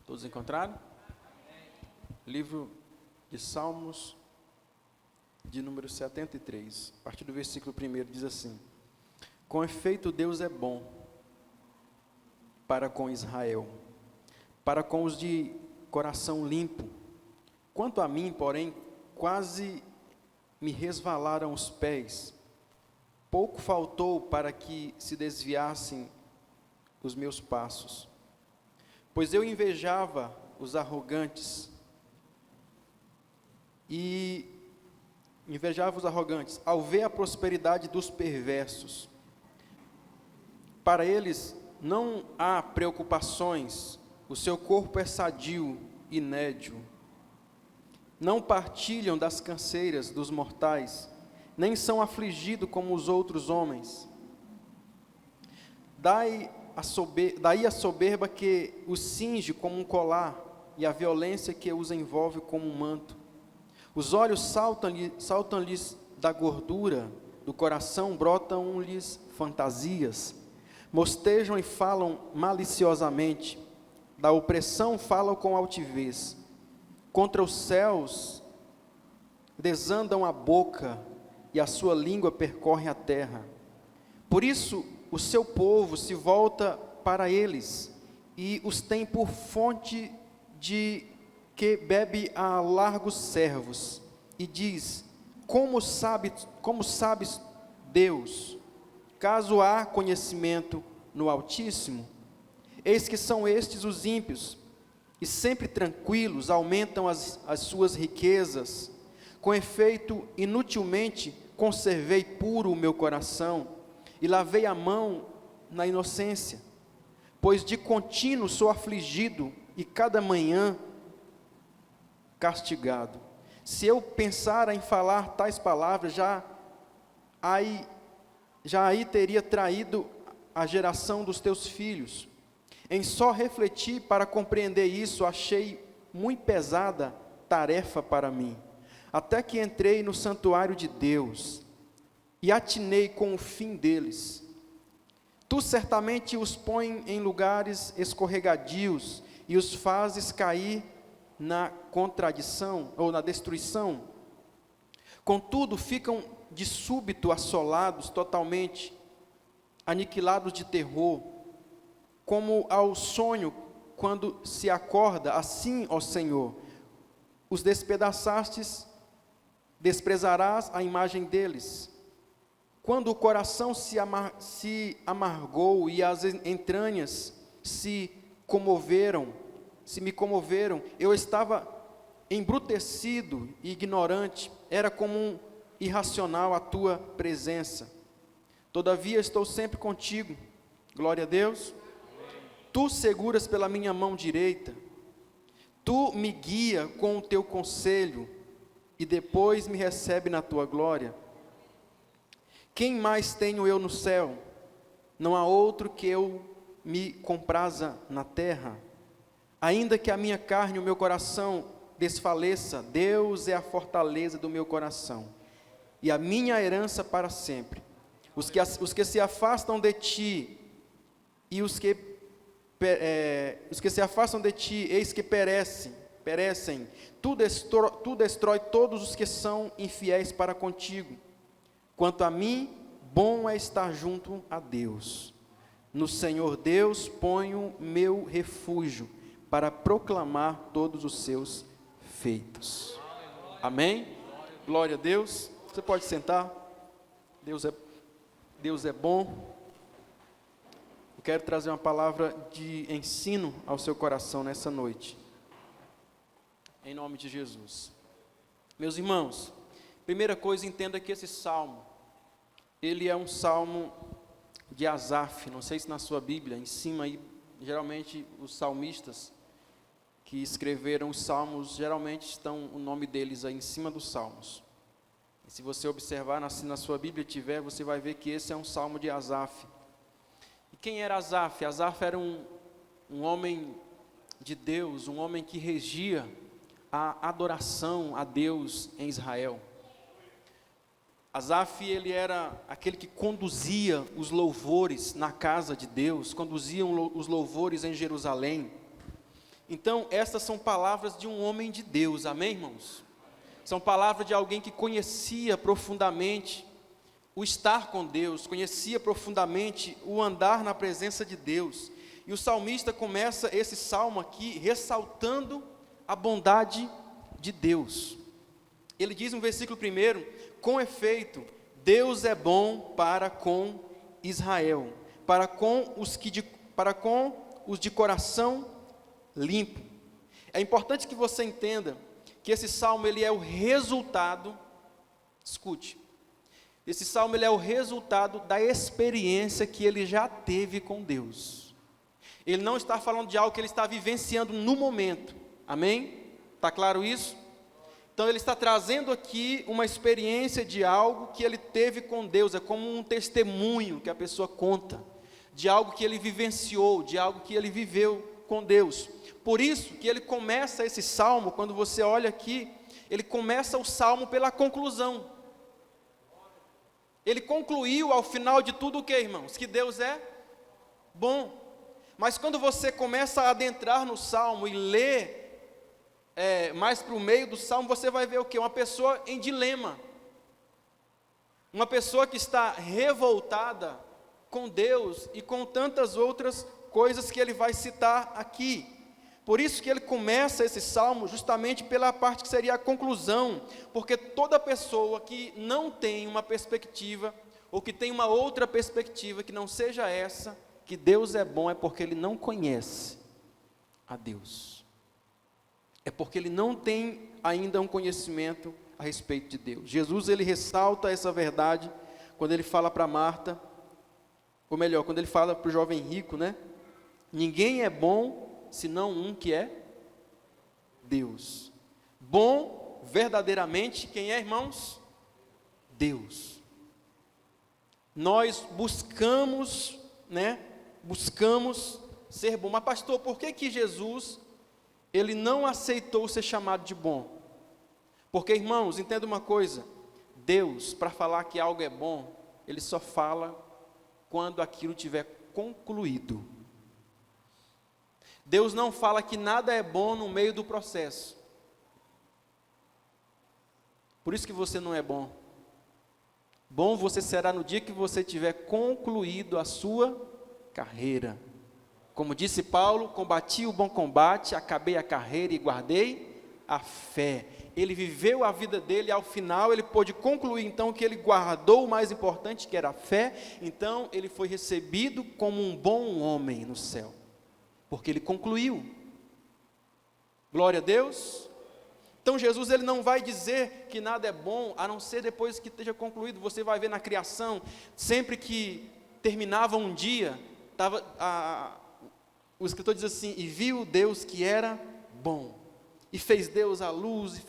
Todos encontraram? Livro de Salmos, de número 73, a partir do versículo 1, diz assim: Com efeito, Deus é bom para com Israel, para com os de coração limpo. Quanto a mim, porém, quase me resvalaram os pés. Pouco faltou para que se desviassem os meus passos. Pois eu invejava os arrogantes, ao ver a prosperidade dos perversos. Para eles não há preocupações, o seu corpo é sadio e nédio. Não partilham das canseiras dos mortais, nem são afligidos como os outros homens. Daí a soberba que os cinge como um colar, e a violência que os envolve como um manto. Os olhos saltam-lhes da gordura, do coração brotam-lhes fantasias. Mostejam e falam maliciosamente, da opressão falam com altivez. Contra os céus desandam a boca, e a sua língua percorre a terra. Por isso o seu povo se volta para eles, e os tem por fonte de que bebe a largos servos, e diz: como sabes, Deus, caso há conhecimento no Altíssimo? Eis que são estes os ímpios, e sempre tranquilos aumentam as suas riquezas. Com efeito, inutilmente conservei puro o meu coração, e lavei a mão na inocência, pois de contínuo sou afligido, e cada manhã castigado. Se eu pensara em falar tais palavras, já aí teria traído a geração dos teus filhos. Em só refletir para compreender isso, achei muito pesada tarefa para mim, até que entrei no santuário de Deus, e atinei com o fim deles. Tu certamente os pões em lugares escorregadios, e os fazes cair na contradição, ou na destruição. Contudo, ficam de súbito assolados totalmente, aniquilados de terror, como ao sonho quando se acorda. Assim, ó Senhor, os despedaçastes, desprezarás a imagem deles. Quando o coração se amargou e as entranhas se me comoveram, eu estava embrutecido e ignorante, era como um irracional à tua presença. Todavia estou sempre contigo, glória a Deus. Tu seguras pela minha mão direita, tu me guia com o teu conselho, e depois me recebe na tua glória. Quem mais tenho eu no céu? Não há outro que eu me compraza na terra. Ainda que a minha carne e o meu coração desfaleça, Deus é a fortaleza do meu coração, e a minha herança para sempre. Os que se afastam de ti, e os que se afastam de ti, eis que perecem. Tu destrói todos os que são infiéis para contigo. Quanto a mim, bom é estar junto a Deus. No Senhor Deus ponho meu refúgio, para proclamar todos os seus feitos. Amém? Glória a Deus. Você pode sentar. Deus é bom. Eu quero trazer uma palavra de ensino ao seu coração nessa noite, em nome de Jesus. Meus irmãos, primeira coisa, entenda que esse salmo, ele é um salmo de Asaf. Não sei se na sua Bíblia, em cima aí, geralmente os salmistas que escreveram os salmos, geralmente estão o nome deles aí em cima dos salmos. E se você observar, se na sua Bíblia tiver, você vai ver que esse é um salmo de Asaf. E quem era Asaf? Asaf era um homem de Deus, um homem que regia a adoração a Deus em Israel. Asaf, ele era aquele que conduzia os louvores na casa de Deus, conduzia os louvores em Jerusalém. Então, essas são palavras de um homem de Deus, amém, irmãos? São palavras de alguém que conhecia profundamente o estar com Deus, conhecia profundamente o andar na presença de Deus. E o salmista começa esse salmo aqui ressaltando a bondade de Deus. Ele diz no versículo 1: com efeito, Deus é bom para com Israel, para com os de coração limpo. É importante que você entenda que esse salmo ele é o resultado, escute, esse salmo ele é o resultado da experiência que ele já teve com Deus. Ele não está falando de algo que ele está vivenciando no momento, amém? Está claro isso? Então ele está trazendo aqui uma experiência de algo que ele teve com Deus, é como um testemunho que a pessoa conta, de algo que ele vivenciou, de algo que ele viveu com Deus. Por isso que ele começa esse salmo, quando você olha aqui, ele começa o salmo pela conclusão. Ele concluiu ao final de tudo o que, irmãos? Que Deus é bom. Mas quando você começa a adentrar no salmo e ler mais para o meio do salmo, você vai ver o quê? Uma pessoa em dilema. Uma pessoa que está revoltada com Deus e com tantas outras coisas que ele vai citar aqui. Por isso que ele começa esse salmo justamente pela parte que seria a conclusão, porque toda pessoa que não tem uma perspectiva, ou que tem uma outra perspectiva que não seja essa, que Deus é bom, é porque ele não conhece a Deus. É porque ele não tem ainda um conhecimento a respeito de Deus. Jesus, ele ressalta essa verdade quando ele fala para Marta, ou melhor, quando ele fala para o jovem rico, né? Ninguém é bom senão um que é Deus. Bom, verdadeiramente, quem é, irmãos? Deus. Nós buscamos, buscamos ser bom. Mas pastor, por que Jesus, ele não aceitou ser chamado de bom? Porque, irmãos, entenda uma coisa, Deus, para falar que algo é bom, ele só fala quando aquilo tiver concluído. Deus não fala que nada é bom no meio do processo. Por isso que você não é bom. Bom você será no dia que você tiver concluído a sua carreira. Como disse Paulo, combati o bom combate, acabei a carreira e guardei a fé. Ele viveu a vida dele, ao final ele pôde concluir então que ele guardou o mais importante, que era a fé. Então ele foi recebido como um bom homem no céu. Porque ele concluiu. Glória a Deus. Então Jesus, ele não vai dizer que nada é bom, a não ser depois que esteja concluído. Você vai ver na criação, sempre que terminava um dia, o escritor diz assim, e viu Deus que era bom. E fez Deus a luz,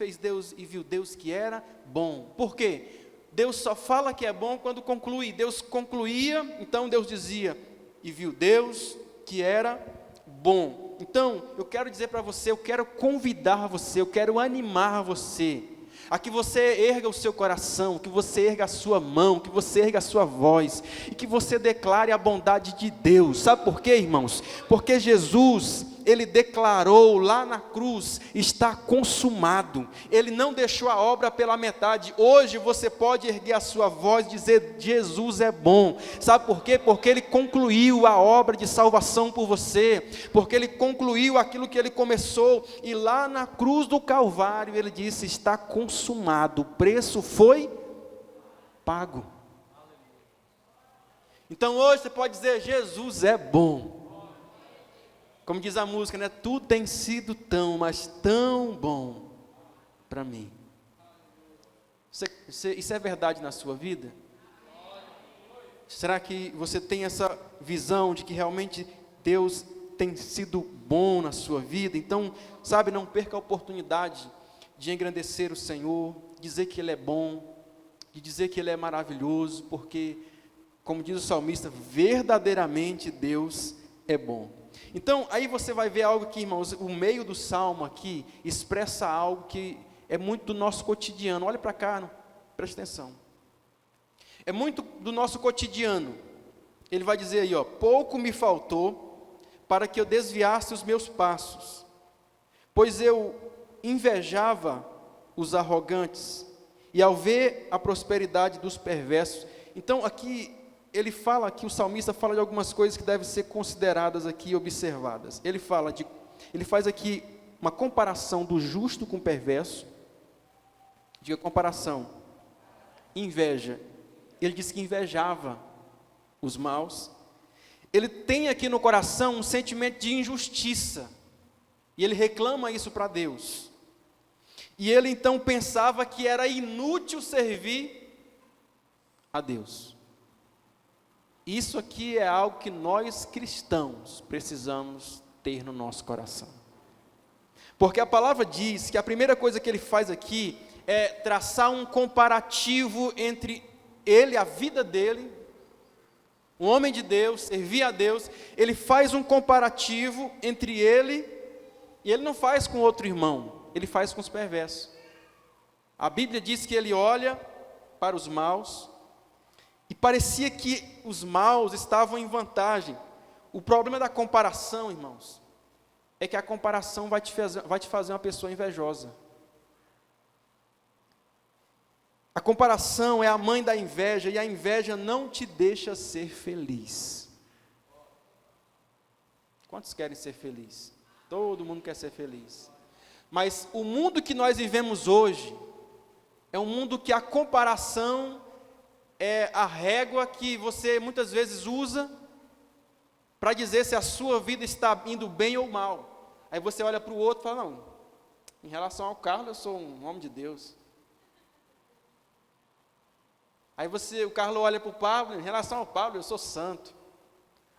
e viu Deus que era bom. Por quê? Deus só fala que é bom quando conclui. Deus concluía, então Deus dizia, e viu Deus que era bom. Então, eu quero dizer para você, eu quero convidar você, eu quero animar você, a que você erga o seu coração, que você erga a sua mão, que você erga a sua voz, e que você declare a bondade de Deus. Sabe por quê, irmãos? Porque Jesus, ele declarou lá na cruz, está consumado. Ele não deixou a obra pela metade. Hoje você pode erguer a sua voz e dizer, Jesus é bom. Sabe por quê? Porque ele concluiu a obra de salvação por você, porque ele concluiu aquilo que ele começou, e lá na cruz do Calvário, ele disse, está consumado, o preço foi pago. Então hoje você pode dizer, Jesus é bom. Como diz a música, né? Tudo tem sido tão, mas tão bom para mim. Isso é verdade na sua vida? Será que você tem essa visão de que realmente Deus tem sido bom na sua vida? Então, sabe, não perca a oportunidade de engrandecer o Senhor, dizer que Ele é bom, de dizer que Ele é maravilhoso, porque, como diz o salmista, verdadeiramente Deus é bom. Então, aí você vai ver algo que, irmãos, o meio do salmo aqui expressa algo que é muito do nosso cotidiano. Olha para cá, presta atenção. É muito do nosso cotidiano. Ele vai dizer aí, pouco me faltou para que eu desviasse os meus passos, pois eu invejava os arrogantes, e ao ver a prosperidade dos perversos. Então aqui ele fala, aqui o salmista fala de algumas coisas que devem ser consideradas aqui, observadas. Ele faz aqui uma comparação do justo com o perverso. Diga comparação. Inveja. Ele diz que invejava os maus. Ele tem aqui no coração um sentimento de injustiça, e ele reclama isso para Deus. E ele então pensava que era inútil servir a Deus. Isso aqui é algo que nós cristãos precisamos ter no nosso coração. Porque a palavra diz que a primeira coisa que ele faz aqui é traçar um comparativo entre ele, a vida dele, um homem de Deus, servir a Deus. Ele faz um comparativo entre ele, e ele não faz com outro irmão, ele faz com os perversos. A Bíblia diz que ele olha para os maus, e parecia que os maus estavam em vantagem. O problema da comparação, irmãos, é que a comparação vai te fazer uma pessoa invejosa. A comparação é a mãe da inveja, e a inveja não te deixa ser feliz. Quantos querem ser felizes? Todo mundo quer ser feliz. Mas o mundo que nós vivemos hoje é um mundo que a comparação é a régua que você muitas vezes usa para dizer se a sua vida está indo bem ou mal. Aí você olha para o outro e fala, não, em relação ao Carlos eu sou um homem de Deus. Aí o Carlos olha para o Pablo, em relação ao Pablo eu sou santo.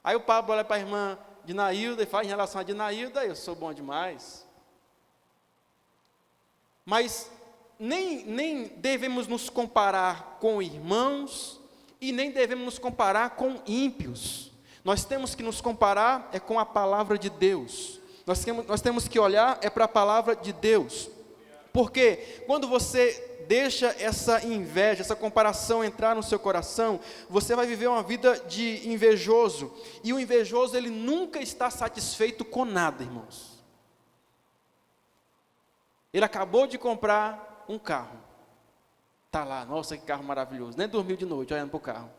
Aí o Pablo olha para a irmã Dinailda e fala, em relação a Dinailda eu sou bom demais. Mas nem devemos nos comparar com irmãos, e nem devemos nos comparar com ímpios. Nós temos que nos comparar com a palavra de Deus. Nós temos que olhar para a palavra de Deus. Porque quando você deixa essa inveja, essa comparação entrar no seu coração, você vai viver uma vida de invejoso. E o invejoso, ele nunca está satisfeito com nada, irmãos. Ele acabou de comprar um carro. Está lá, nossa, que carro maravilhoso. Nem dormiu de noite olhando para o carro,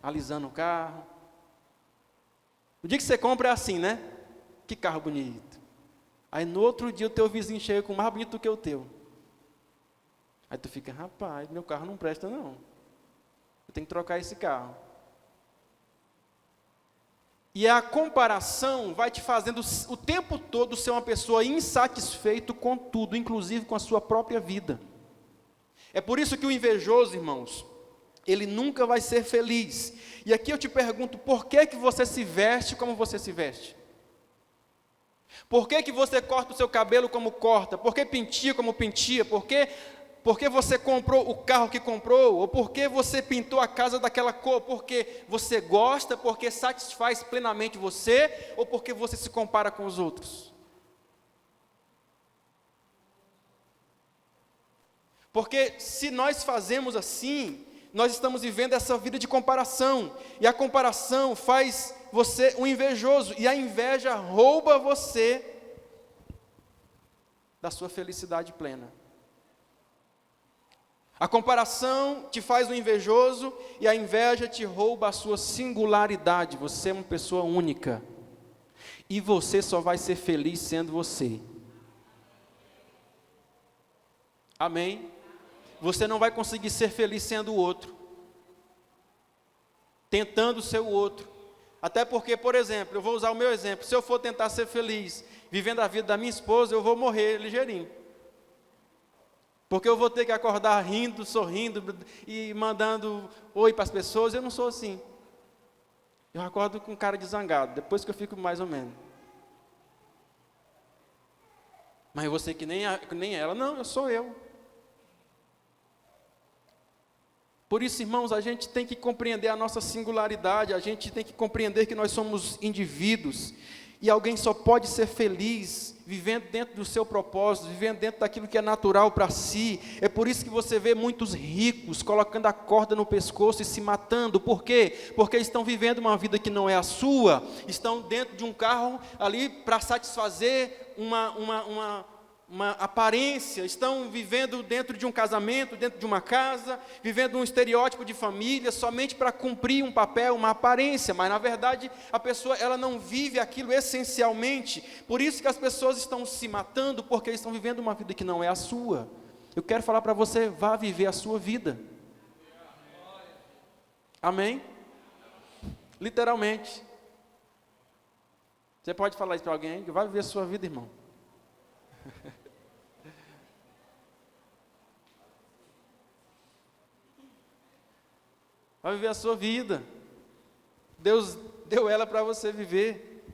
alisando o carro. O dia que você compra é assim, né? Que carro bonito. Aí no outro dia o teu vizinho chega com mais bonito do que o teu. Aí tu fica, rapaz, meu carro não presta não. Eu tenho que trocar esse carro. E a comparação vai te fazendo o tempo todo ser uma pessoa insatisfeita com tudo, inclusive com a sua própria vida. É por isso que o invejoso, irmãos, ele nunca vai ser feliz. E aqui eu te pergunto, por que você se veste como você se veste? Por que você corta o seu cabelo como corta? Por que pentia como pentia? Por que você comprou o carro que comprou? Ou por que você pintou a casa daquela cor? Porque você gosta, porque satisfaz plenamente você, ou porque você se compara com os outros? Porque se nós fazemos assim, nós estamos vivendo essa vida de comparação, e a comparação faz você um invejoso, e a inveja rouba você da sua felicidade plena. A comparação te faz um invejoso, e a inveja te rouba a sua singularidade. Você é uma pessoa única, e você só vai ser feliz sendo você. Amém? Você não vai conseguir ser feliz sendo o outro, tentando ser o outro. Até porque, por exemplo, eu vou usar o meu exemplo. Se eu for tentar ser feliz vivendo a vida da minha esposa, eu vou morrer ligeirinho. Porque eu vou ter que acordar rindo, sorrindo e mandando oi para as pessoas. Eu não sou assim. Eu acordo com cara de zangado, depois que eu fico mais ou menos. Mas você que nem ela. Não, eu sou eu. Por isso, irmãos, a gente tem que compreender a nossa singularidade, a gente tem que compreender que nós somos indivíduos, e alguém só pode ser feliz vivendo dentro do seu propósito, vivendo dentro daquilo que é natural para si. É por isso que você vê muitos ricos colocando a corda no pescoço e se matando. Por quê? Porque estão vivendo uma vida que não é a sua, estão dentro de um carro ali para satisfazer uma aparência, estão vivendo dentro de um casamento, dentro de uma casa, vivendo um estereótipo de família, somente para cumprir um papel, uma aparência, mas na verdade a pessoa ela não vive aquilo essencialmente. Por isso que as pessoas estão se matando, porque estão vivendo uma vida que não é a sua. Eu quero falar para você, vá viver a sua vida. Amém? Literalmente. Você pode falar isso para alguém, vai viver a sua vida, irmão. Vai viver a sua vida. Deus deu ela para você viver.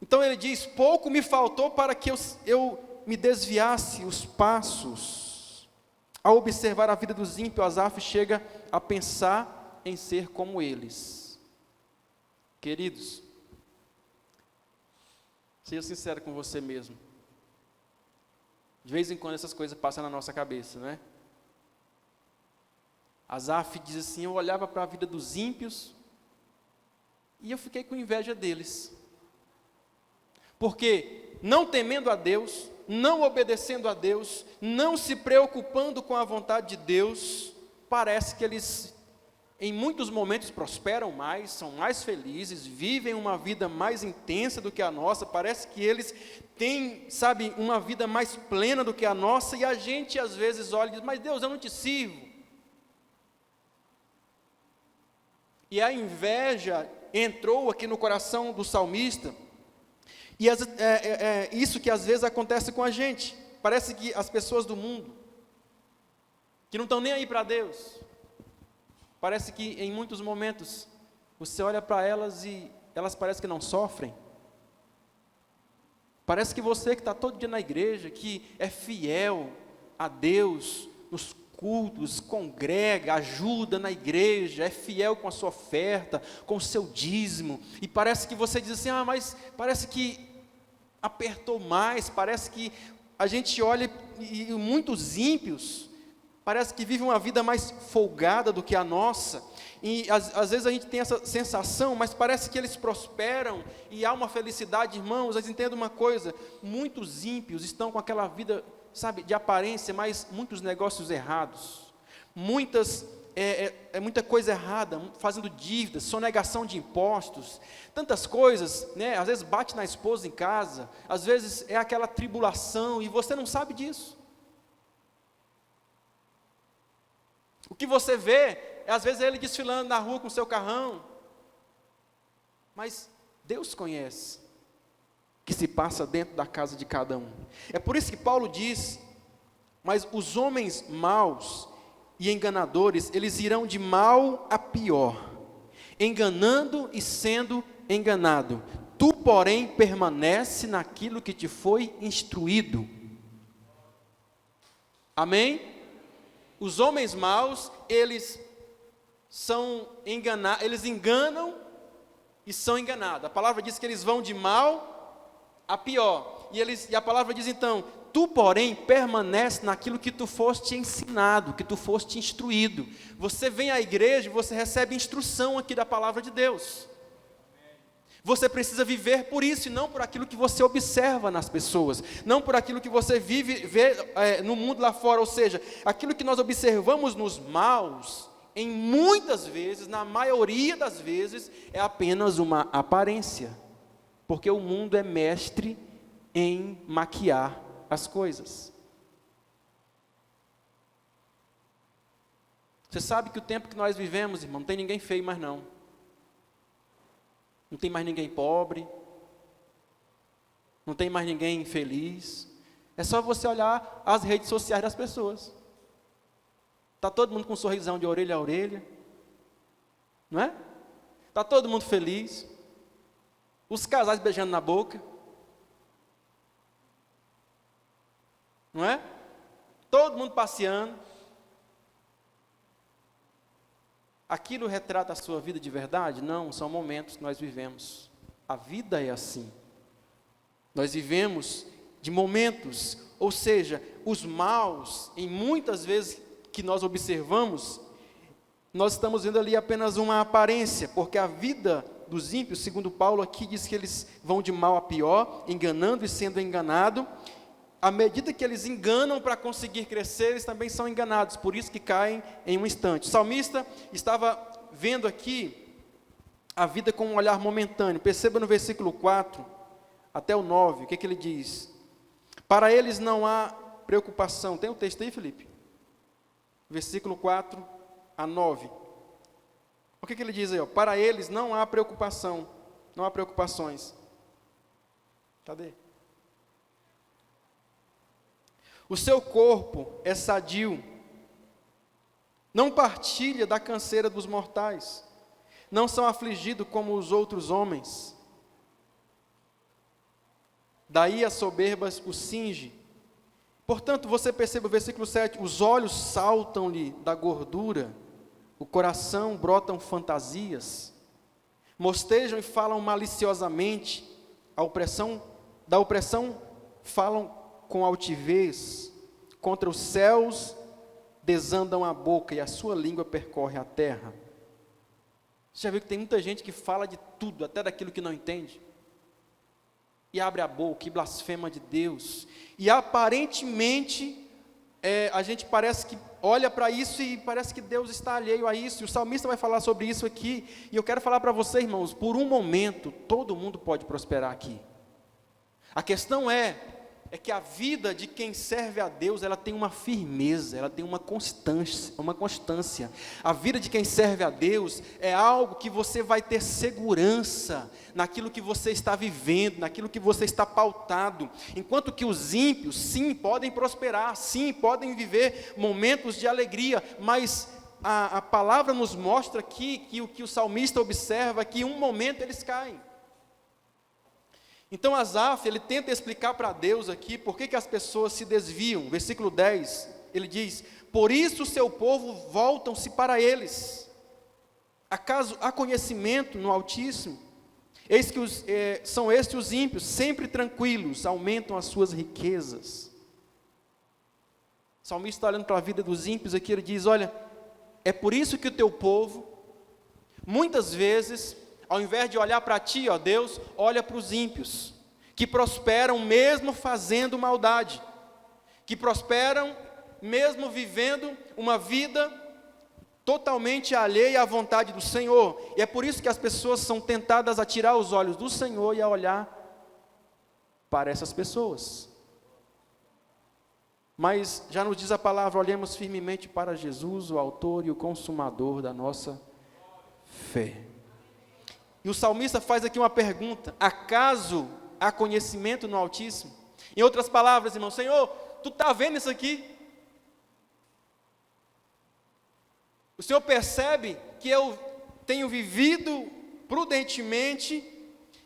Então ele diz, pouco me faltou para que eu me desviasse os passos. Ao observar a vida dos ímpios, Asaf chega a pensar em ser como eles. Queridos, seja sincero com você mesmo. De vez em quando essas coisas passam na nossa cabeça, não é? Asaf diz assim, eu olhava para a vida dos ímpios e eu fiquei com inveja deles. Porque não temendo a Deus, não obedecendo a Deus, não se preocupando com a vontade de Deus, parece que eles em muitos momentos prosperam mais, são mais felizes, vivem uma vida mais intensa do que a nossa, parece que eles têm, sabe, uma vida mais plena do que a nossa, e a gente às vezes olha e diz, mas Deus, eu não te sirvo. E a inveja entrou aqui no coração do salmista, e isso que às vezes acontece com a gente, parece que as pessoas do mundo, que não estão nem aí para Deus, parece que em muitos momentos, você olha para elas e elas parecem que não sofrem. Parece que você que está todo dia na igreja, que é fiel a Deus, nos cultos, congrega, ajuda na igreja, é fiel com a sua oferta, com o seu dízimo, e parece que você diz assim, mas parece que apertou mais, parece que a gente olha e muitos ímpios, parece que vivem uma vida mais folgada do que a nossa, e às vezes a gente tem essa sensação, mas parece que eles prosperam, e há uma felicidade, irmãos, mas entenda uma coisa, muitos ímpios estão com aquela vida, sabe, de aparência, mas muitos negócios errados, muita coisa errada, fazendo dívidas, sonegação de impostos, tantas coisas, né? Às vezes bate na esposa em casa, às vezes é aquela tribulação, e você não sabe disso. O que você vê, às vezes é ele desfilando na rua com seu carrão, mas Deus conhece o que se passa dentro da casa de cada um. É por isso que Paulo diz, mas os homens maus e enganadores, eles irão de mal a pior, enganando e sendo enganado. Tu, porém, permanece naquilo que te foi instruído. Amém? Os homens maus, eles enganam e são enganados. A palavra diz que eles vão de mal a pior. E a palavra diz então, tu, porém, permanece naquilo que tu foste ensinado, que tu foste instruído. Você vem à igreja e você recebe instrução aqui da palavra de Deus. Você precisa viver por isso e não por aquilo que você observa nas pessoas, não por aquilo que você vê no mundo lá fora, ou seja, aquilo que nós observamos nos maus, em muitas vezes, na maioria das vezes, é apenas uma aparência, porque o mundo é mestre em maquiar as coisas. Você sabe que o tempo que nós vivemos, irmão, não tem ninguém feio mais não. Não tem mais ninguém pobre, não tem mais ninguém infeliz. É só você olhar as redes sociais das pessoas. Está todo mundo com um sorrisão de orelha a orelha, não é? Está todo mundo feliz. Os casais beijando na boca, não é? Todo mundo passeando. Aquilo retrata a sua vida de verdade? Não, são momentos que nós vivemos. A vida é assim. Nós vivemos de momentos, ou seja, os maus, em muitas vezes que nós observamos, nós estamos vendo ali apenas uma aparência, porque a vida dos ímpios, segundo Paulo aqui, diz que eles vão de mal a pior, enganando e sendo enganado, à medida que eles enganam para conseguir crescer, eles também são enganados, por isso que caem em um instante. O salmista estava vendo aqui a vida com um olhar momentâneo. Perceba no versículo 4 até o 9, o que ele diz? Para eles não há preocupação. Tem o texto aí, Felipe? Versículo 4 a 9. O que ele diz aí? Para eles não há preocupação, não há preocupações. Cadê? O seu corpo é sadio, não partilha da canseira dos mortais, não são afligidos como os outros homens. Daí as soberbas o cinge. Portanto, você percebe o versículo 7, os olhos saltam-lhe da gordura, o coração brotam fantasias, mostejam e falam maliciosamente, da opressão falam com altivez, contra os céus desandam a boca e a sua língua percorre a terra. Você já viu que tem muita gente que fala de tudo, até daquilo que não entende? E abre a boca, e blasfema de Deus. E aparentemente, a gente parece que olha para isso e parece que Deus está alheio a isso. E o salmista vai falar sobre isso aqui. E eu quero falar para você, irmãos, por um momento, todo mundo pode prosperar aqui. A questão é que a vida de quem serve a Deus, ela tem uma firmeza, ela tem uma constância. A vida de quem serve a Deus é algo que você vai ter segurança naquilo que você está vivendo, naquilo que você está pautado. Enquanto que os ímpios, sim, podem prosperar, sim, podem viver momentos de alegria, mas a palavra nos mostra aqui que o que o salmista observa é que em um momento eles caem. Então Asaf, ele tenta explicar para Deus aqui por que as pessoas se desviam. Versículo 10, ele diz: por isso o seu povo voltam-se para eles. Acaso há conhecimento no Altíssimo? Eis que são estes os ímpios, sempre tranquilos, aumentam as suas riquezas. O salmista está olhando para a vida dos ímpios aqui, ele diz: olha, é por isso que o teu povo, muitas vezes, ao invés de olhar para ti, ó Deus, olha para os ímpios, que prosperam mesmo fazendo maldade, que prosperam mesmo vivendo uma vida totalmente alheia à vontade do Senhor. E é por isso que as pessoas são tentadas a tirar os olhos do Senhor e a olhar para essas pessoas. Mas já nos diz a palavra, olhemos firmemente para Jesus, o autor e o consumador da nossa fé. E o salmista faz aqui uma pergunta: acaso há conhecimento no Altíssimo? Em outras palavras, irmão, Senhor, tu está vendo isso aqui? O Senhor percebe que eu tenho vivido prudentemente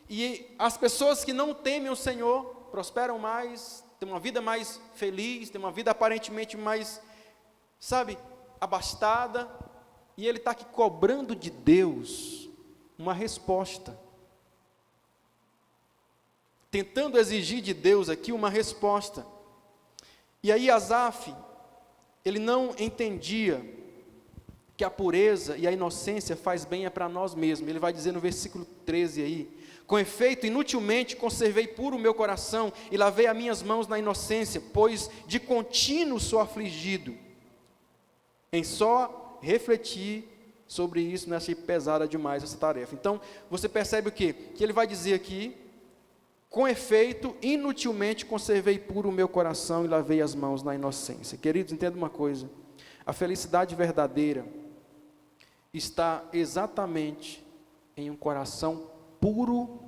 e as pessoas que não temem o Senhor prosperam mais, têm uma vida mais feliz, têm uma vida aparentemente mais, abastada, e Ele está aqui cobrando de Deus uma resposta, tentando exigir de Deus aqui uma resposta. E aí Asaf, ele não entendia que a pureza e a inocência faz bem para nós mesmos. Ele vai dizer no versículo 13 aí: com efeito, inutilmente conservei puro o meu coração e lavei as minhas mãos na inocência, pois de contínuo sou afligido. Em só refletir sobre isso, não achei pesada demais essa tarefa. Então, você percebe o quê? Que ele vai dizer aqui: com efeito, inutilmente conservei puro o meu coração e lavei as mãos na inocência. Queridos, entenda uma coisa: a felicidade verdadeira está exatamente em um coração puro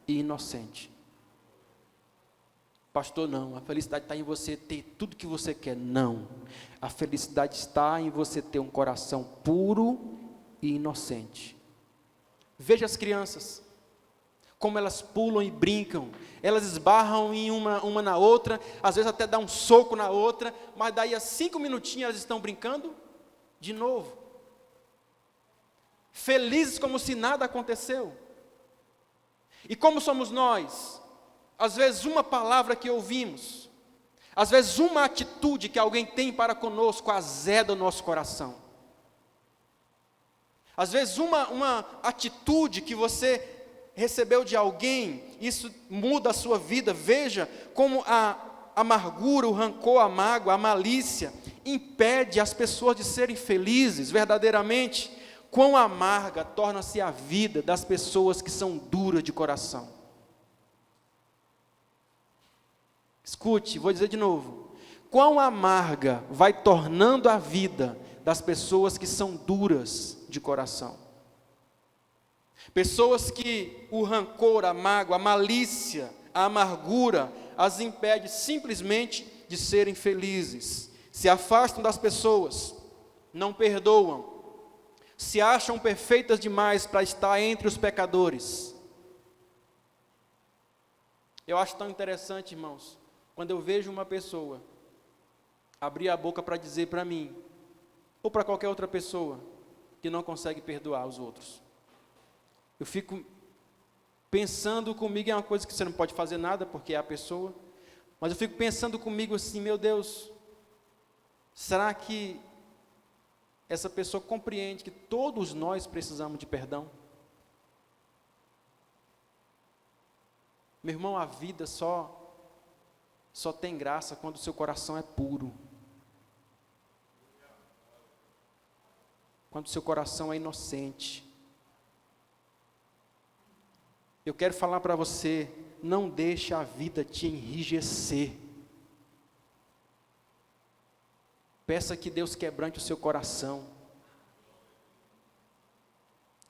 e inocente. Pastor, não, a felicidade está em você ter tudo que você quer. Não, a felicidade está em você ter um coração puro e inocente. Veja as crianças, como elas pulam e brincam, elas esbarram em uma na outra, às vezes até dá um soco na outra, mas daí a 5 minutinhos elas estão brincando de novo, felizes como se nada aconteceu. E como somos nós? Às vezes uma palavra que ouvimos, às vezes uma atitude que alguém tem para conosco azeda o nosso coração. Às vezes uma atitude que você recebeu de alguém, isso muda a sua vida. Veja como amargura, o rancor, a mágoa, a malícia, impede as pessoas de serem felizes verdadeiramente, quão amarga torna-se a vida das pessoas que são duras de coração. Escute, vou dizer de novo. Quão amarga vai tornando a vida das pessoas que são duras de coração. Pessoas que o rancor, a mágoa, a malícia, a amargura as impede simplesmente de serem felizes. Se afastam das pessoas, não perdoam, se acham perfeitas demais para estar entre os pecadores. Eu acho tão interessante, irmãos, quando eu vejo uma pessoa abrir a boca para dizer para mim, ou para qualquer outra pessoa, que não consegue perdoar os outros. Eu fico pensando comigo, é uma coisa que você não pode fazer nada, porque é a pessoa, mas eu fico pensando comigo assim, meu Deus, será que essa pessoa compreende que todos nós precisamos de perdão? Meu irmão, a vida só tem graça quando o seu coração é puro. Quando o seu coração é inocente. Eu quero falar para você, não deixe a vida te enrijecer. Peça que Deus quebrante o seu coração.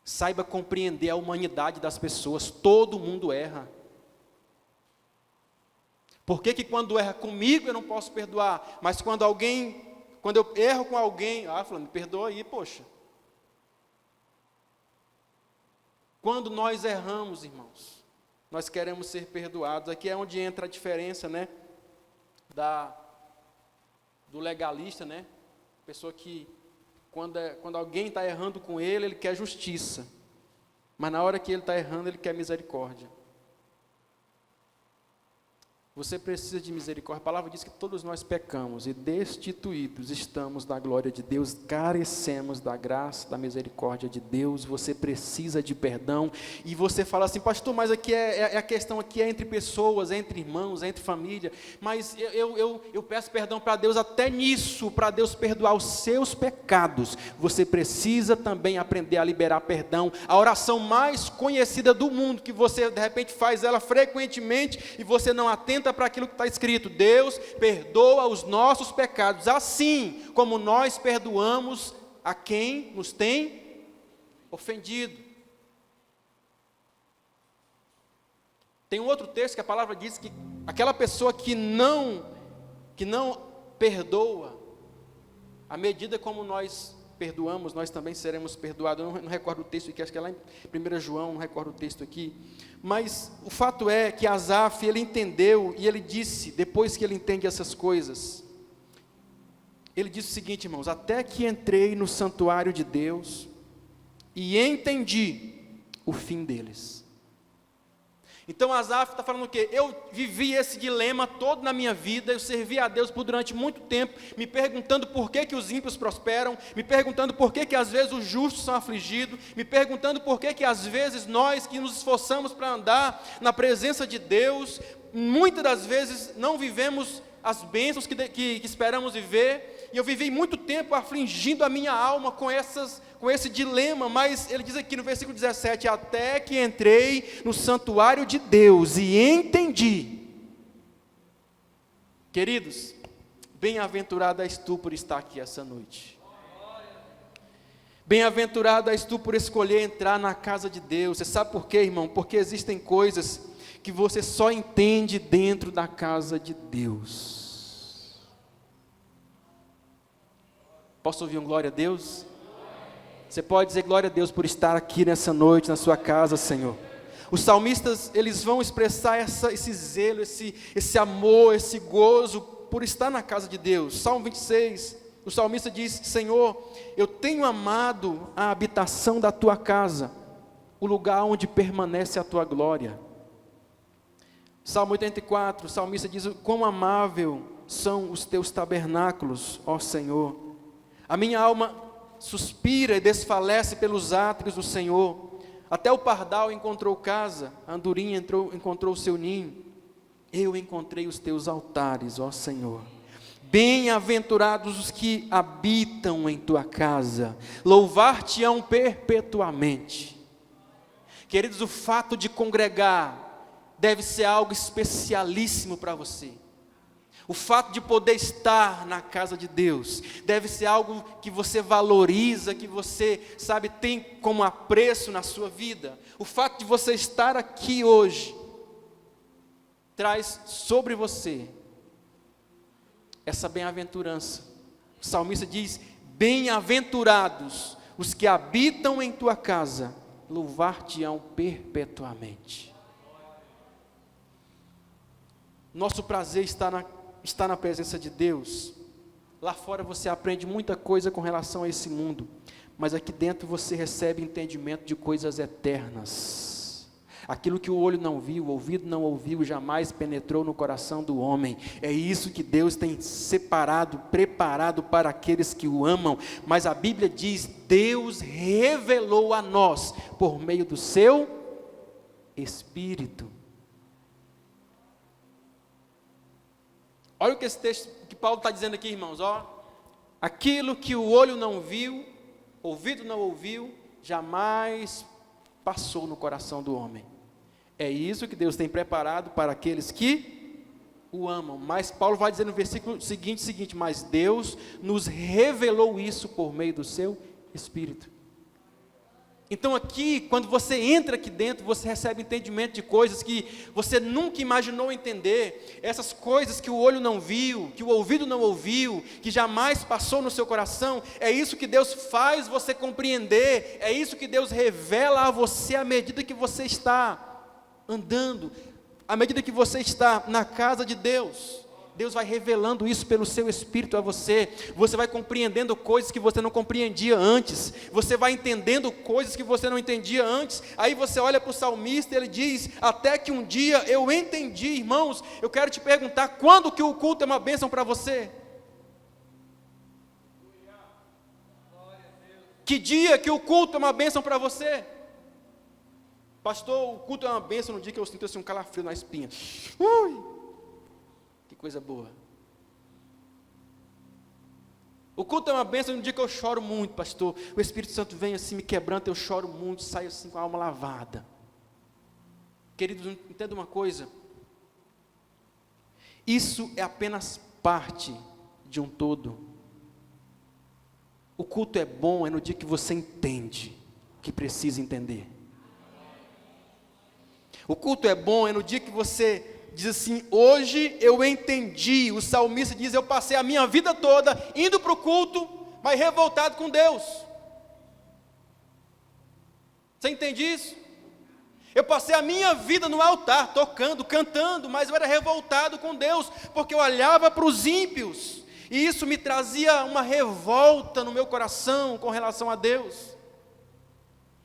Saiba compreender a humanidade das pessoas, todo mundo erra. Por que que quando erra comigo eu não posso perdoar, mas quando eu erro com alguém, fulano, me perdoa aí, poxa. Quando nós erramos, irmãos, nós queremos ser perdoados. Aqui é onde entra a diferença, né, do legalista, né, pessoa que, quando alguém está errando com ele, ele quer justiça, mas na hora que ele está errando, ele quer misericórdia. Você precisa de misericórdia. A palavra diz que todos nós pecamos e destituídos estamos da glória de Deus, carecemos da graça, da misericórdia de Deus. Você precisa de perdão. E você fala assim, pastor, mas aqui a questão aqui é entre pessoas, entre irmãos, entre família. Mas eu peço perdão para Deus até nisso, para Deus perdoar os seus pecados. Você precisa também aprender a liberar perdão. A oração mais conhecida do mundo, que você de repente faz ela frequentemente e você não atenta para aquilo que está escrito: Deus perdoa os nossos pecados, assim como nós perdoamos a quem nos tem ofendido. Tem um outro texto que a palavra diz que aquela pessoa que não perdoa, à medida como nós perdoamos, nós também seremos perdoados. Eu não recordo o texto aqui, acho que é lá em 1 João, não recordo o texto aqui. Mas o fato é que Asaf, ele entendeu, e ele disse, depois que ele entende essas coisas, ele disse o seguinte, irmãos: até que entrei no santuário de Deus, e entendi o fim deles. Então Asaf está falando o quê? Eu vivi esse dilema todo na minha vida, eu servi a Deus por durante muito tempo, me perguntando por que os ímpios prosperam, me perguntando por que às vezes os justos são afligidos, me perguntando por que às vezes nós que nos esforçamos para andar na presença de Deus, muitas das vezes não vivemos as bênçãos que esperamos viver. E eu vivi muito tempo afligindo a minha alma com esse dilema, mas ele diz aqui no versículo 17, até que entrei no santuário de Deus e entendi. Queridos, bem-aventurado és tu por estar aqui essa noite. Bem-aventurado és tu por escolher entrar na casa de Deus. Você sabe por quê, irmão? Porque existem coisas que você só entende dentro da casa de Deus. Posso ouvir um glória a Deus? Você pode dizer glória a Deus por estar aqui nessa noite, na sua casa, Senhor. Os salmistas, eles vão expressar esse zelo, esse amor, esse gozo por estar na casa de Deus. Salmo 26, o salmista diz: Senhor, eu tenho amado a habitação da tua casa, o lugar onde permanece a tua glória. Salmo 84, o salmista diz: quão amável são os teus tabernáculos, ó Senhor. A minha alma suspira e desfalece pelos átrios do Senhor. Até o pardal encontrou casa, a andorinha encontrou seu ninho. Eu encontrei os teus altares, ó Senhor. Bem-aventurados os que habitam em tua casa, louvar-te-ão perpetuamente. Queridos, o fato de congregar deve ser algo especialíssimo para você. O fato de poder estar na casa de Deus deve ser algo que você valoriza, que você, sabe, tem como apreço na sua vida. O fato de você estar aqui hoje traz sobre você essa bem-aventurança. O salmista diz: bem-aventurados os que habitam em tua casa, louvar-te-ão perpetuamente. Nosso prazer está na presença de Deus. Lá fora você aprende muita coisa com relação a esse mundo, mas aqui dentro você recebe entendimento de coisas eternas. Aquilo que o olho não viu, o ouvido não ouviu, jamais penetrou no coração do homem. É isso que Deus tem separado, preparado para aqueles que o amam. Mas a Bíblia diz: Deus revelou a nós por meio do seu Espírito. Olha o que esse texto, que Paulo está dizendo aqui, irmãos, ó. Aquilo que o olho não viu, ouvido não ouviu, jamais passou no coração do homem. É isso que Deus tem preparado para aqueles que o amam. Mas Paulo vai dizer no versículo seguinte, mas Deus nos revelou isso por meio do seu Espírito. Então aqui, quando você entra aqui dentro, você recebe entendimento de coisas que você nunca imaginou entender. Essas coisas que o olho não viu, que o ouvido não ouviu, que jamais passou no seu coração. É isso que Deus faz você compreender. É isso que Deus revela a você à medida que você está andando, à medida que você está na casa de Deus. Deus vai revelando isso pelo seu Espírito a você. Você vai compreendendo coisas que você não compreendia antes. Você vai entendendo coisas que você não entendia antes. Aí você olha para o salmista e ele diz: até que um dia eu entendi. Irmãos, eu quero te perguntar, quando que o culto é uma bênção para você? Que dia que o culto é uma bênção para você? Pastor, o culto é uma bênção no dia que eu sinto assim, um calafrio na espinha. Que coisa boa. O culto é uma bênção no dia que eu choro muito, pastor. O Espírito Santo vem assim, me quebranta, eu choro muito, saio assim com a alma lavada. Queridos, entenda uma coisa. Isso é apenas parte de um todo. O culto é bom, é no dia que você entende o que precisa entender. O culto é bom, é no dia que você diz assim: hoje eu entendi. O salmista diz: eu passei a minha vida toda indo para o culto, mas revoltado com Deus. Você entende isso? Eu passei a minha vida no altar, tocando, cantando, mas eu era revoltado com Deus, porque eu olhava para os ímpios, e isso me trazia uma revolta no meu coração com relação a Deus.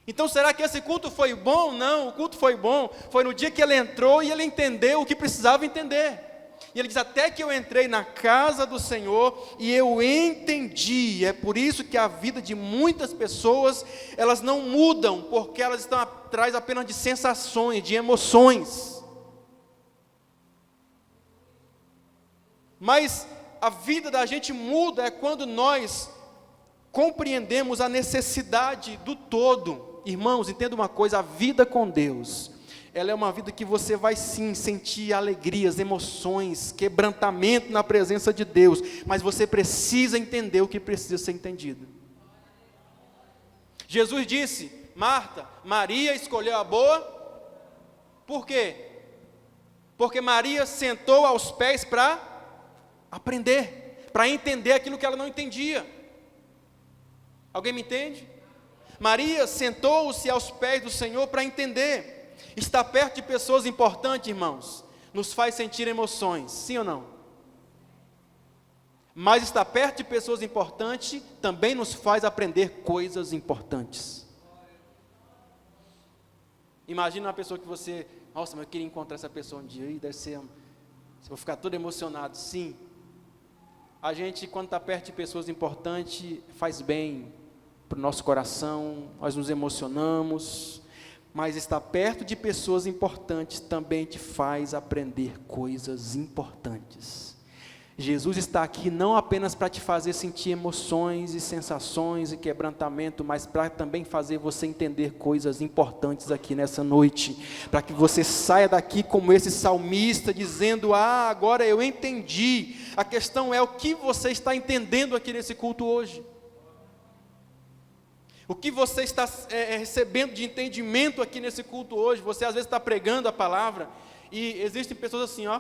Então será que esse culto foi bom? Não, o culto foi bom, foi no dia que ele entrou e ele entendeu o que precisava entender. E ele diz: até que eu entrei na casa do Senhor e eu entendi. É por isso que a vida de muitas pessoas, elas não mudam, porque elas estão atrás apenas de sensações, de emoções. Mas a vida da gente muda é quando nós compreendemos a necessidade do todo. Irmãos, entenda uma coisa: a vida com Deus, ela é uma vida que você vai sim sentir alegrias, emoções, quebrantamento na presença de Deus, mas você precisa entender o que precisa ser entendido. Jesus disse: Marta, Maria escolheu a boa. Por quê? Porque Maria sentou aos pés para aprender, para entender aquilo que ela não entendia. Alguém me entende? Maria sentou-se aos pés do Senhor para entender. Estar perto de pessoas importantes, irmãos, nos faz sentir emoções, sim ou não? Mas estar perto de pessoas importantes também nos faz aprender coisas importantes. Imagina uma pessoa que você: nossa, mas eu queria encontrar essa pessoa um dia, e deve ser, você vai ficar todo emocionado. Sim, a gente, quando está perto de pessoas importantes, faz bem para o nosso coração, nós nos emocionamos, mas estar perto de pessoas importantes também te faz aprender coisas importantes. Jesus está aqui não apenas para te fazer sentir emoções e sensações e quebrantamento, mas para também fazer você entender coisas importantes aqui nessa noite, para que você saia daqui como esse salmista, dizendo: ah, agora eu entendi. A questão é o que você está entendendo aqui nesse culto hoje. O que você está recebendo de entendimento aqui nesse culto hoje. Você às vezes está pregando a palavra, e existem pessoas assim, ó.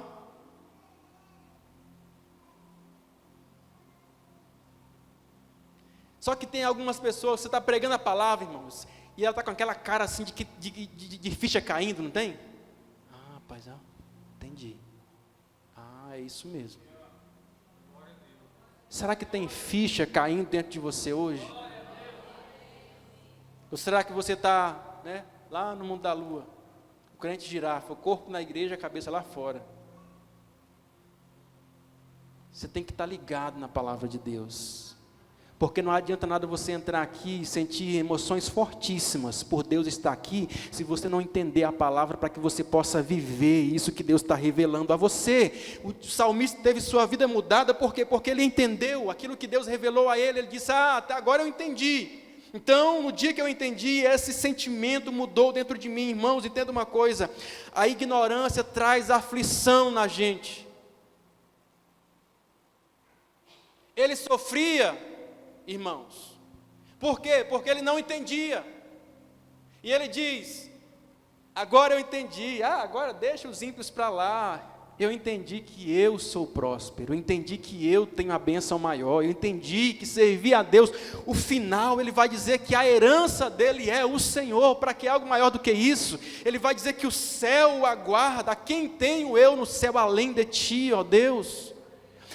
Só que tem algumas pessoas, você está pregando a palavra, irmãos, e ela está com aquela cara assim de ficha caindo, não tem? Ah, rapaz, entendi. Ah, é isso mesmo. Será que tem ficha caindo dentro de você hoje? Ou será que você está, lá no mundo da lua, o crente girafa, o corpo na igreja, a cabeça lá fora? Você tem que estar ligado na palavra de Deus. Porque não adianta nada você entrar aqui e sentir emoções fortíssimas por Deus estar aqui, se você não entender a palavra para que você possa viver isso que Deus está revelando a você. O salmista teve sua vida mudada, por quê? Porque ele entendeu aquilo que Deus revelou a ele. Ele disse: até agora eu entendi. Então, no dia que eu entendi, esse sentimento mudou dentro de mim. Irmãos, entenda uma coisa: a ignorância traz aflição na gente. Ele sofria, irmãos. Por quê? Porque ele não entendia. E ele diz: agora eu entendi. Agora deixa os ímpios para lá. Eu entendi que eu sou próspero. Eu entendi que eu tenho a bênção maior. Eu entendi que servir a Deus, o final, ele vai dizer que a herança dele é o Senhor. Para que algo maior do que isso? Ele vai dizer que o céu o aguarda. Quem tenho eu no céu além de ti, ó Deus?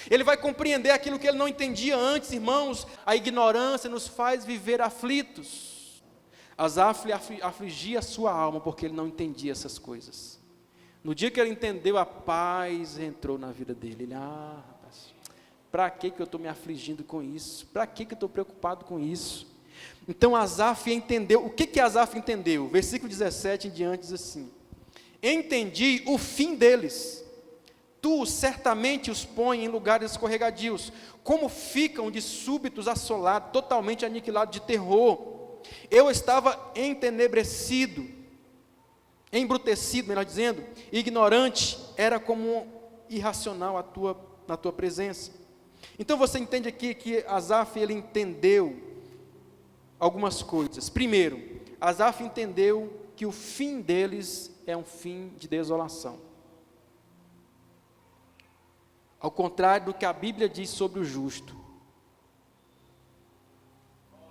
Ele vai compreender aquilo que ele não entendia antes, irmãos. A ignorância nos faz viver aflitos. Asaf afligia a sua alma porque ele não entendia essas coisas. No dia que ele entendeu, a paz entrou na vida dele. Ele: rapaz, para que eu estou me afligindo com isso? Para que eu estou preocupado com isso? Então Asaf entendeu. O que Asaf entendeu? Versículo 17 em diante diz assim: entendi o fim deles. Tu certamente os põe em lugares escorregadios, como ficam de súbitos assolados, totalmente aniquilados de terror. Eu estava entenebrecido, embrutecido, melhor dizendo, ignorante, era como irracional na tua presença. Então você entende aqui que Asaf, ele entendeu algumas coisas. Primeiro, Asaf entendeu que o fim deles é um fim de desolação. Ao contrário do que a Bíblia diz sobre o justo.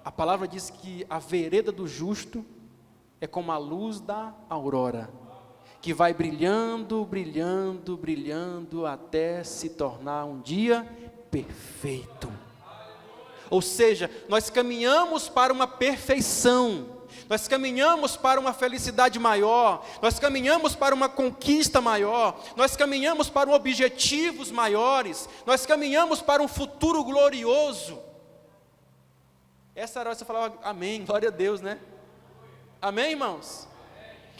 A palavra diz que a vereda do justo é como a luz da aurora, que vai brilhando, brilhando, brilhando, até se tornar um dia perfeito. Ou seja, nós caminhamos para uma perfeição. Nós caminhamos para uma felicidade maior, nós caminhamos para uma conquista maior, nós caminhamos para objetivos maiores, nós caminhamos para um futuro glorioso. Essa hora você falava amém, glória a Deus, né? Amém, irmãos?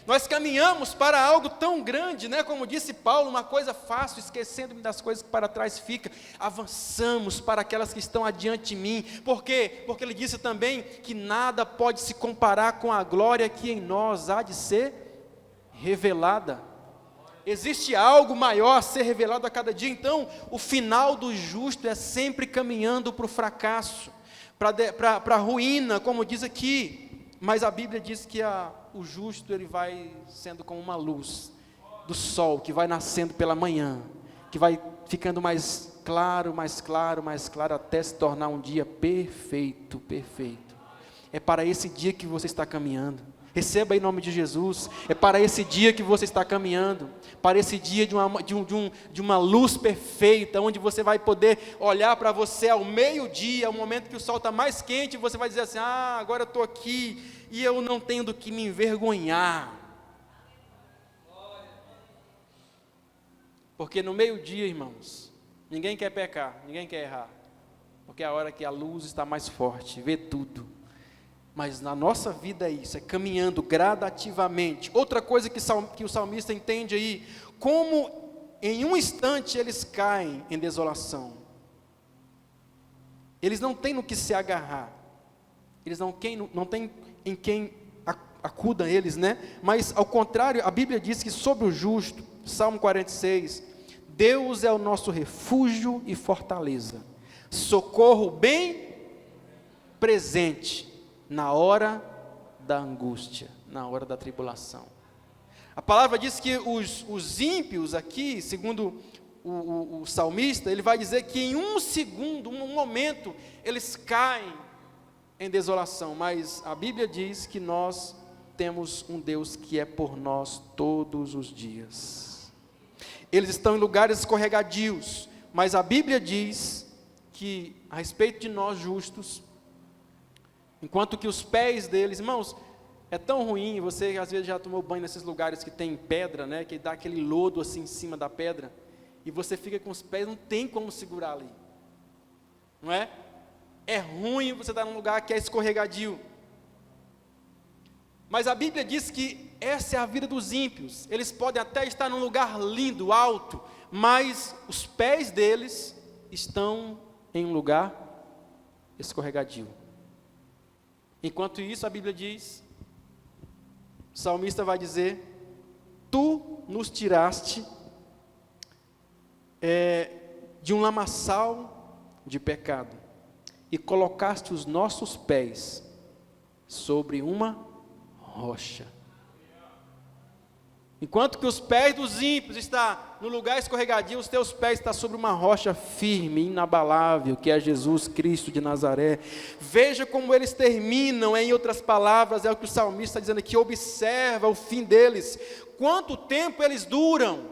Nós caminhamos para algo tão grande, como disse Paulo, uma coisa fácil, esquecendo-me das coisas que para trás ficam. Avançamos para aquelas que estão adiante de mim. Por quê? Porque ele disse também que nada pode se comparar com a glória que em nós há de ser revelada. Existe algo maior a ser revelado a cada dia. Então, o final do justo é sempre caminhando para o fracasso, para a ruína, como diz aqui. Mas a Bíblia diz que o justo, ele vai sendo como uma luz do sol, que vai nascendo pela manhã, que vai ficando mais claro, mais claro, mais claro, até se tornar um dia perfeito, perfeito. É para esse dia que você está caminhando. Receba em nome de Jesus. É para esse dia que você está caminhando, para esse dia de uma luz perfeita, onde você vai poder olhar para você ao meio-dia, ao momento que o sol está mais quente, e você vai dizer assim: agora eu estou aqui, e eu não tenho do que me envergonhar. Porque no meio-dia, irmãos, ninguém quer pecar, ninguém quer errar, porque é a hora que a luz está mais forte, vê tudo. Mas na nossa vida é isso, é caminhando gradativamente. Outra coisa que o salmista entende aí, como em um instante eles caem em desolação. Eles não têm no que se agarrar. Eles não têm em quem acuda eles, né? Mas ao contrário, a Bíblia diz que sobre o justo, Salmo 46, Deus é o nosso refúgio e fortaleza, socorro bem presente na hora da angústia, na hora da tribulação. A palavra diz que os ímpios aqui, segundo o salmista, ele vai dizer que em um segundo, um momento, eles caem em desolação, mas a Bíblia diz que nós temos um Deus que é por nós todos os dias. Eles estão em lugares escorregadios, mas a Bíblia diz que a respeito de nós justos, enquanto que os pés deles, irmãos, é tão ruim, você às vezes já tomou banho nesses lugares que tem pedra, né, que dá aquele lodo assim em cima da pedra, e você fica com os pés, não tem como segurar ali, não é? É ruim você estar num lugar que é escorregadio. Mas a Bíblia diz que essa é a vida dos ímpios. Eles podem até estar num lugar lindo, alto, mas os pés deles estão em um lugar escorregadio. Enquanto isso, a Bíblia diz, o salmista vai dizer: tu nos tiraste de um lamaçal de pecado e colocaste os nossos pés sobre uma rocha. Enquanto que os pés dos ímpios estão no lugar escorregadio, os teus pés estão sobre uma rocha firme, inabalável, que é Jesus Cristo de Nazaré. Veja como eles terminam, em outras palavras, é o que o salmista está dizendo aqui, observa o fim deles, quanto tempo eles duram.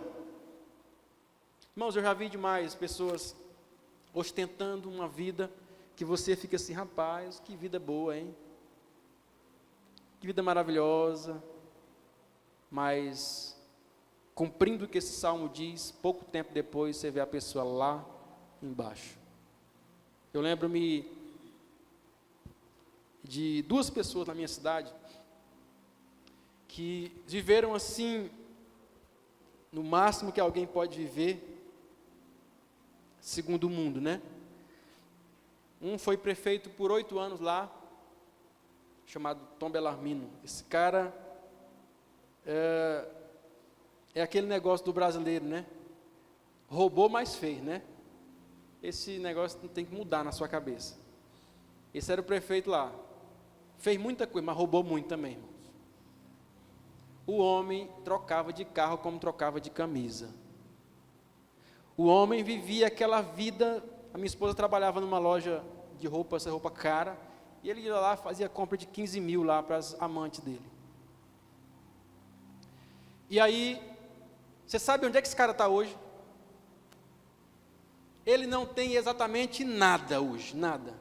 Irmãos, eu já vi demais pessoas ostentando uma vida, que você fica assim, rapaz, que vida boa, hein? Que vida maravilhosa, mas, cumprindo o que esse salmo diz, pouco tempo depois você vê a pessoa lá embaixo. Eu lembro-me de duas pessoas na minha cidade, que viveram assim, no máximo que alguém pode viver, segundo o mundo, né? Um foi prefeito por 8 anos lá, chamado Tom Bellarmino. Esse cara é aquele negócio do brasileiro, né? Roubou, mas fez, né? Esse negócio tem que mudar na sua cabeça. Esse era o prefeito lá. Fez muita coisa, mas roubou muito também, irmãos. O homem trocava de carro como trocava de camisa. O homem vivia aquela vida. A minha esposa trabalhava numa loja de roupa, essa roupa cara, e ele ia lá, fazia compra de 15 mil lá para as amantes dele. E aí, você sabe onde é que esse cara está hoje? Ele não tem exatamente nada hoje, nada.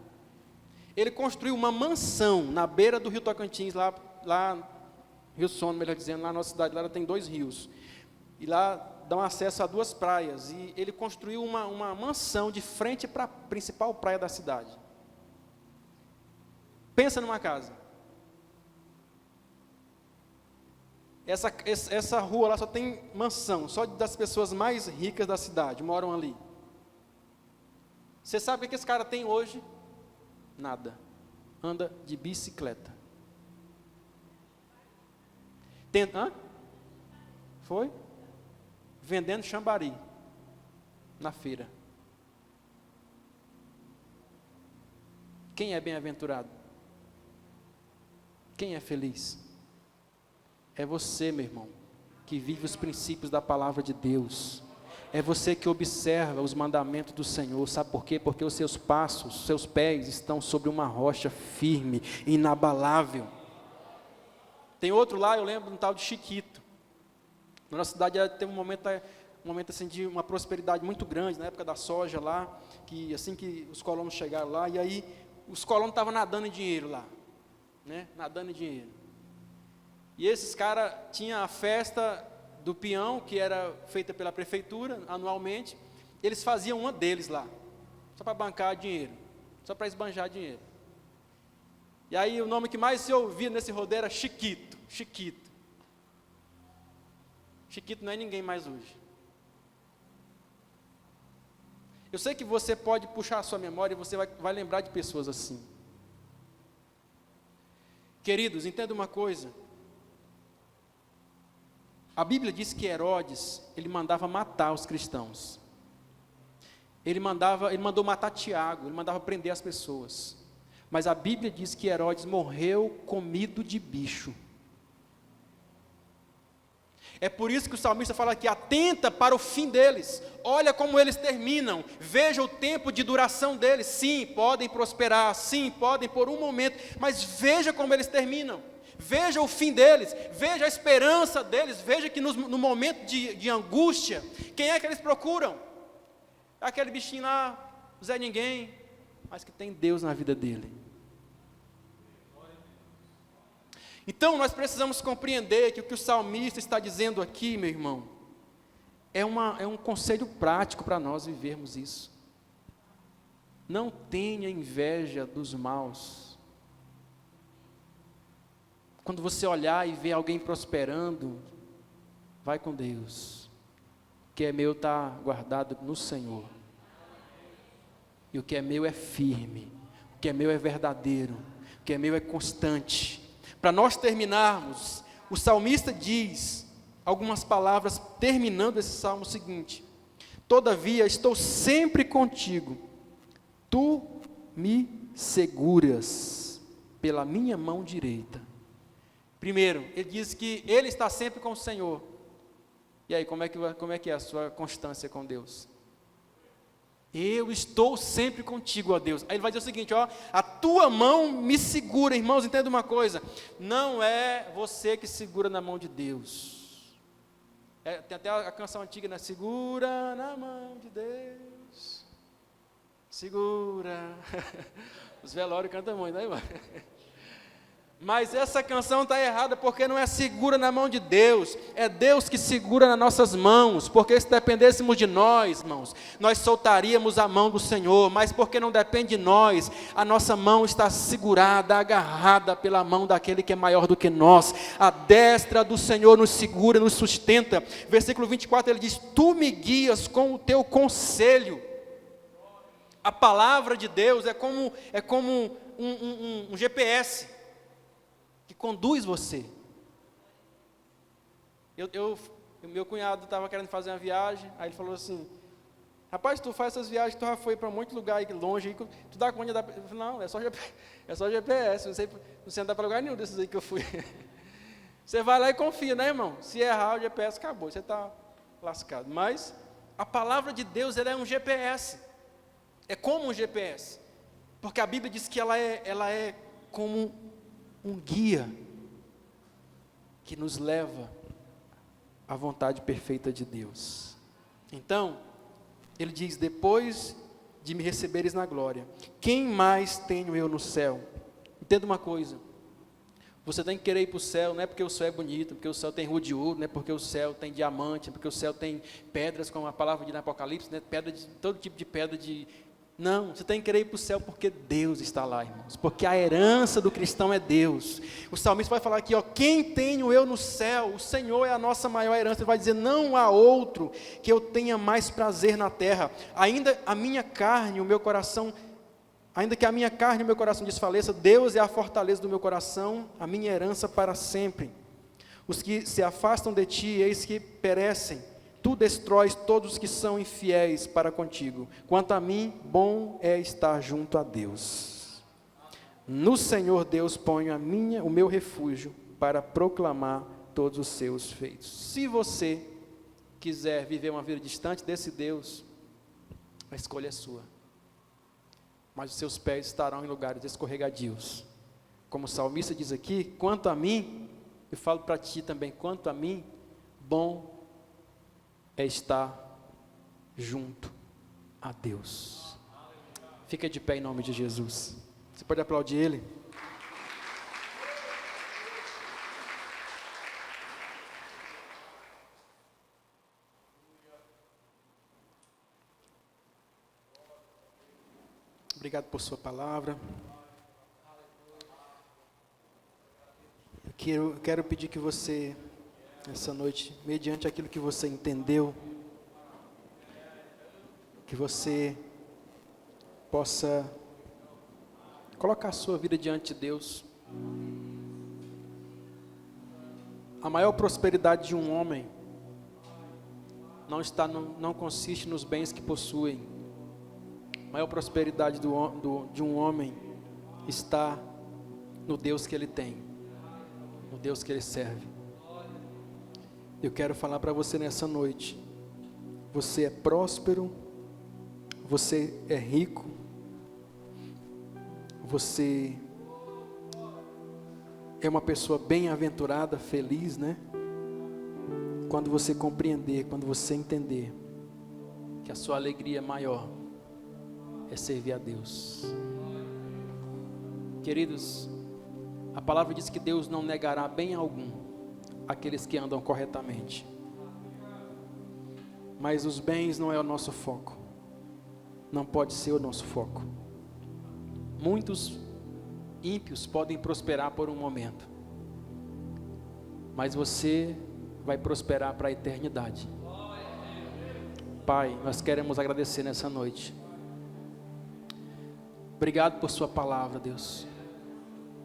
Ele construiu uma mansão na beira do rio Tocantins, lá Rio Sono, melhor dizendo, lá na nossa cidade, lá tem 2 rios. E lá dão acesso a 2 praias, e ele construiu uma mansão de frente para a principal praia da cidade. Pensa numa casa. Essa rua lá só tem mansão, só das pessoas mais ricas da cidade, moram ali. Você sabe o que esse cara tem hoje? Nada. Anda de bicicleta. Hã? Foi? Vendendo chambari na feira. Quem é bem-aventurado? Quem é feliz? É você, meu irmão, que vive os princípios da palavra de Deus. É você que observa os mandamentos do Senhor. Sabe por quê? Porque os seus passos, os seus pés estão sobre uma rocha firme, inabalável. Tem outro lá, eu lembro, um tal de Chiquito. Na nossa cidade teve um momento assim, de uma prosperidade muito grande, na época da soja lá, que assim que os colonos chegaram lá, e aí os colonos estavam nadando em dinheiro lá, né? Nadando em dinheiro. E esses caras tinham a festa do peão, que era feita pela prefeitura anualmente. Eles faziam uma deles lá, só para bancar dinheiro, só para esbanjar dinheiro. E aí o nome que mais se ouvia nesse rodeio era Chiquito. Chiquito. Chiquito não é ninguém mais hoje. Eu sei que você pode puxar a sua memória e você vai lembrar de pessoas assim. Queridos, entenda uma coisa. A Bíblia diz que Herodes, ele mandava matar os cristãos. Ele mandou matar Tiago, ele mandava prender as pessoas. Mas a Bíblia diz que Herodes morreu comido de bicho. É por isso que o salmista fala aqui, atenta para o fim deles, olha como eles terminam, veja o tempo de duração deles, sim, podem prosperar, sim, podem por um momento, mas veja como eles terminam, veja o fim deles, veja a esperança deles, veja que no momento de angústia, quem é que eles procuram? Aquele bichinho lá, Zé Ninguém, mas que tem Deus na vida dele. Então nós precisamos compreender que o que o salmista está dizendo aqui, meu irmão, é um conselho prático para nós vivermos isso. Não tenha inveja dos maus. Quando você olhar e ver alguém prosperando, vai com Deus. O que é meu está guardado no Senhor. E o que é meu é firme. O que é meu é verdadeiro. O que é meu é constante. Para nós terminarmos, o salmista diz algumas palavras terminando esse salmo seguinte: todavia estou sempre contigo, tu me seguras pela minha mão direita. Primeiro, ele diz que ele está sempre com o Senhor. E aí, como é que é a sua constância com Deus? Eu estou sempre contigo, ó Deus. Aí ele vai dizer o seguinte, ó, a tua mão me segura. Irmãos, entenda uma coisa, não é você que segura na mão de Deus. Tem até a canção antiga, né? Segura na mão de Deus, segura. Os velórios cantam muito, né, irmão? Mas essa canção está errada, porque não é segura na mão de Deus, é Deus que segura nas nossas mãos, porque se dependêssemos de nós, irmãos, nós soltaríamos a mão do Senhor, mas porque não depende de nós, a nossa mão está segurada, agarrada pela mão daquele que é maior do que nós, a destra do Senhor nos segura, nos sustenta. Versículo 24, ele diz, tu me guias com o teu conselho. A palavra de Deus é como um GPS, que conduz você. Meu cunhado estava querendo fazer uma viagem, aí ele falou assim, rapaz, tu faz essas viagens, tu já foi para muito lugar aí longe, aí, tu dá conta da... Eu falei, não, é só GPS, não sei andar para lugar nenhum desses aí que eu fui. Você vai lá e confia, né, irmão? Se errar, o GPS acabou, você está lascado. Mas a palavra de Deus, ela é um GPS, é como um GPS, porque a Bíblia diz que ela é como um guia que nos leva à vontade perfeita de Deus. Então, ele diz, depois de me receberes na glória, quem mais tenho eu no céu? Entenda uma coisa, você tem que querer ir para o céu, não é porque o céu é bonito, porque o céu tem rua de ouro, não é porque o céu tem diamante, porque o céu tem pedras, como a palavra diz no Apocalipse, né? Pedra de todo tipo de pedra de... Não, você tem que querer ir para o céu porque Deus está lá, irmãos, porque a herança do cristão é Deus. O salmista vai falar aqui, ó, quem tenho eu no céu? O Senhor é a nossa maior herança. Ele vai dizer, não há outro que eu tenha mais prazer na terra. Ainda que a minha carne e o meu coração desfaleça, Deus é a fortaleza do meu coração, a minha herança para sempre. Os que se afastam de ti, eis que perecem. Tu destróis todos os que são infiéis para contigo. Quanto a mim, bom é estar junto a Deus. No Senhor Deus ponho o meu refúgio para proclamar todos os seus feitos. Se você quiser viver uma vida distante desse Deus, a escolha é sua. Mas os seus pés estarão em lugares escorregadios. Como o salmista diz aqui, quanto a mim, eu falo para ti também, quanto a mim, bom é estar junto a Deus. Fica de pé em nome de Jesus. Você pode aplaudir Ele? Obrigado por sua palavra. quero pedir que você, essa noite, mediante aquilo que você entendeu, que você possa colocar a sua vida diante de Deus. A maior prosperidade de um homem não consiste nos bens que possuem. A maior prosperidade de um homem está no Deus que ele tem, no Deus que ele serve. Eu quero falar para você nessa noite: você é próspero, você é rico, você é uma pessoa bem-aventurada, feliz, né? Quando você compreender, quando você entender que a sua alegria maior é servir a Deus. Queridos, a palavra diz que Deus não negará bem algum àqueles que andam corretamente. Mas os bens não é o nosso foco. Não pode ser o nosso foco. Muitos ímpios podem prosperar por um momento, mas você vai prosperar para a eternidade. Pai, nós queremos agradecer nessa noite. Obrigado por sua palavra, Deus.